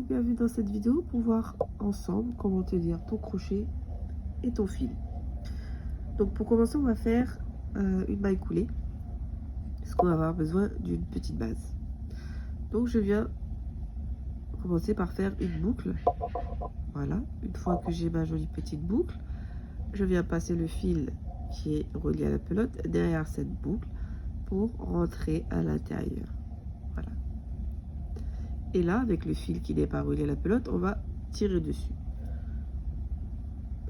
bienvenue dans cette vidéo pour voir ensemble comment tenir ton crochet et ton fil. Donc pour commencer, on va faire une maille coulée, parce qu'on va avoir besoin d'une petite base. Donc je viens commencer par faire une boucle. Voilà, une fois que j'ai ma jolie petite boucle, je viens passer le fil qui est relié à la pelote derrière cette boucle pour rentrer à l'intérieur. Voilà. Et là, avec le fil qui n'est pas relié à la pelote, on va tirer dessus.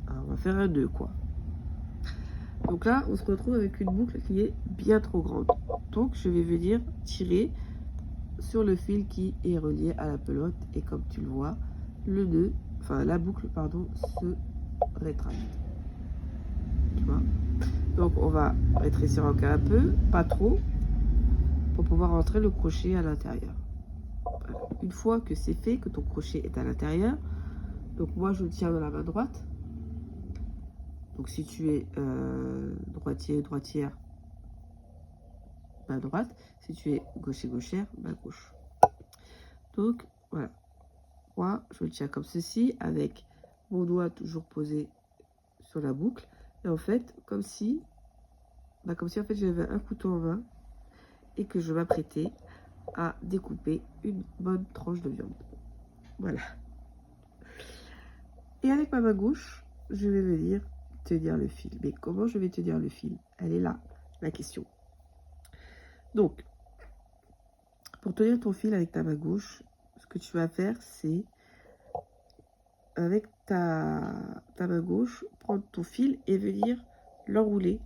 Alors, on va faire un nœud, quoi. Donc là, on se retrouve avec une boucle qui est bien trop grande. Donc, je vais venir tirer sur le fil qui est relié à la pelote. Et comme tu le vois, le nœud, enfin la boucle, pardon, se rétracte. Tu vois? Donc, on va rétrécir encore un peu, pas trop, pour pouvoir rentrer le crochet à l'intérieur. Voilà. Une fois que c'est fait, que ton crochet est à l'intérieur, donc moi, je le tiens dans la main droite. Donc, si tu es droitier, droitière, main droite. Si tu es gaucher, gauchère, main gauche. Donc, voilà. Moi, je le tiens comme ceci, avec mon doigt toujours posé sur la boucle. Et en fait, comme si en fait, j'avais un couteau en main et que je m'apprêtais à découper une bonne tranche de viande. Voilà. Et avec ma main gauche, je vais venir tenir le fil. Mais comment je vais tenir le fil? Elle est là, la question. Donc, pour tenir ton fil avec ta main gauche, ce que tu vas faire, c'est avec ta main gauche, prendre ton fil et venir l'enrouler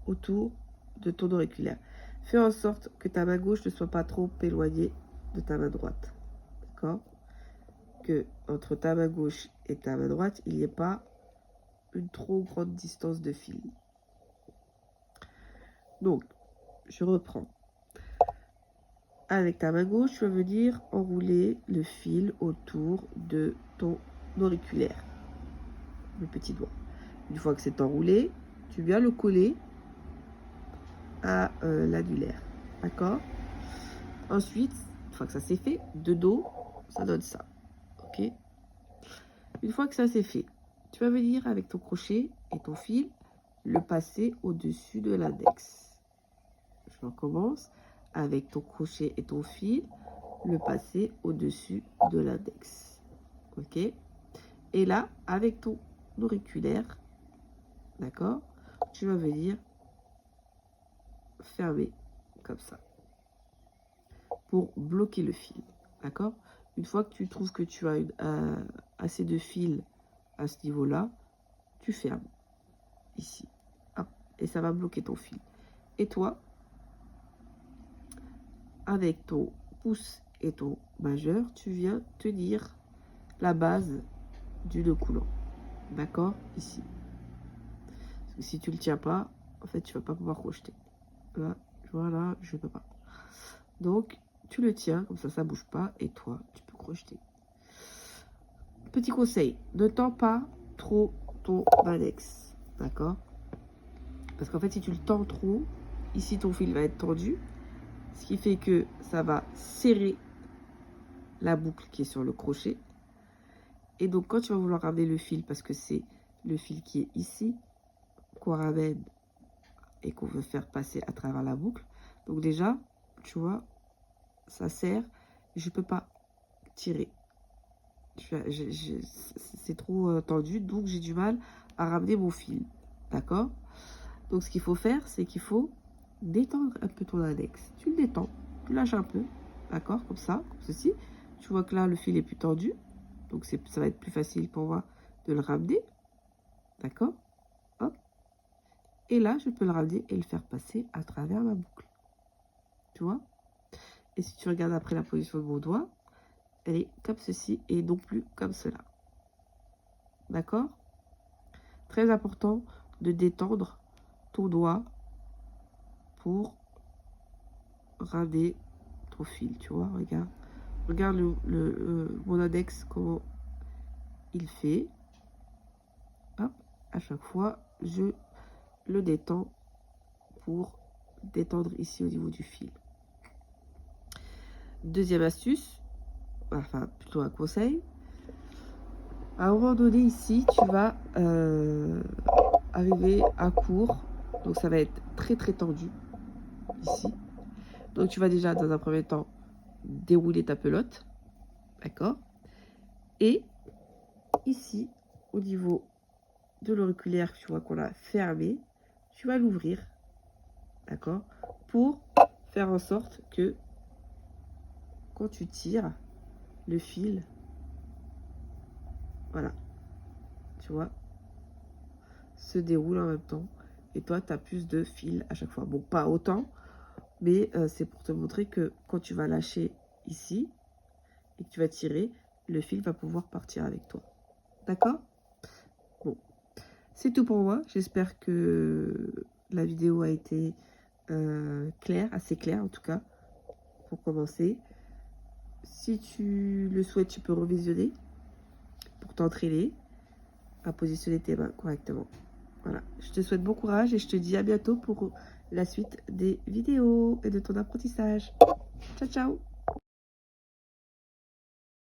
autour de ton auriculaire. Fais en sorte que ta main gauche ne soit pas trop éloignée de ta main droite. D'accord? Que entre ta main gauche et ta main droite, il n'y ait pas une trop grande distance de fil. Donc, je reprends. Avec ta main gauche, tu vas venir enrouler le fil autour de ton auriculaire. Le petit doigt. Une fois que c'est enroulé, tu viens le coller à l'annulaire. D'accord? Ensuite, une fois que ça c'est fait, de dos, ça donne ça. Ok? Une fois que ça c'est fait, tu vas venir avec ton crochet et ton fil le passer au-dessus de l'index. Je recommence avec ton crochet et ton fil, le passer au-dessus de l'index. Ok? Et là, avec ton auriculaire, d'accord, tu vas venir fermer comme ça pour bloquer le fil. D'accord? Une fois que tu trouves que tu as assez de fil à ce niveau-là, tu fermes ici. Hop, et ça va bloquer ton fil. Et toi, avec ton pouce et ton majeur, tu viens tenir la base du nœud coulant. D'accord? Ici. Parce que si tu ne le tiens pas, en fait, tu ne vas pas pouvoir crocheter. Là, voilà, je ne peux pas. Donc, tu le tiens, comme ça ne bouge pas. Et toi, tu peux crocheter. Petit conseil, ne tends pas trop ton index. D'accord? Parce qu'en fait, si tu le tends trop, ici, ton fil va être tendu. Ce qui fait que ça va serrer la boucle qui est sur le crochet. Et donc, quand tu vas vouloir ramener le fil, parce que c'est le fil qui est ici, qu'on ramène et qu'on veut faire passer à travers la boucle. Donc déjà, tu vois, ça serre. Je ne peux pas tirer. C'est trop tendu, donc j'ai du mal à ramener mon fil. D'accord? Donc ce qu'il faut faire, c'est qu'il faut détendre un peu ton index. Tu le détends, tu lâches un peu, d'accord? Comme ça, comme ceci. Tu vois que là, le fil est plus tendu. Donc ça va être plus facile pour moi de le ramener. D'accord? Hop. Et là, je peux le ramener et le faire passer à travers ma boucle. Tu vois? Et si tu regardes après la position de mon doigt, elle est comme ceci et non plus comme cela. D'accord? Très important de détendre ton doigt pour ramener ton fil. Tu vois? Regarde. Regarde mon index, comment il fait. Hop. À chaque fois, je le détends pour détendre ici au niveau du fil. Deuxième astuce, enfin plutôt un conseil. À un moment donné ici, tu vas arriver à court, donc ça va être très très tendu ici. Donc tu vas déjà dans un premier temps dérouler ta pelote, d'accord? Et ici, au niveau de l'auriculaire, tu vois qu'on l'a fermé, tu vas l'ouvrir, d'accord? Pour faire en sorte que quand tu tires le fil, voilà, tu vois, se déroule en même temps. Et toi, tu as plus de fil à chaque fois. Bon, pas autant, mais c'est pour te montrer que quand tu vas lâcher ici et que tu vas tirer, le fil va pouvoir partir avec toi. D'accord? Bon, c'est tout pour moi. J'espère que la vidéo a été claire, assez claire en tout cas, pour commencer. Si tu le souhaites, tu peux revisionner pour t'entraîner à positionner tes mains correctement. Voilà, je te souhaite bon courage et je te dis à bientôt pour la suite des vidéos et de ton apprentissage. Ciao, ciao!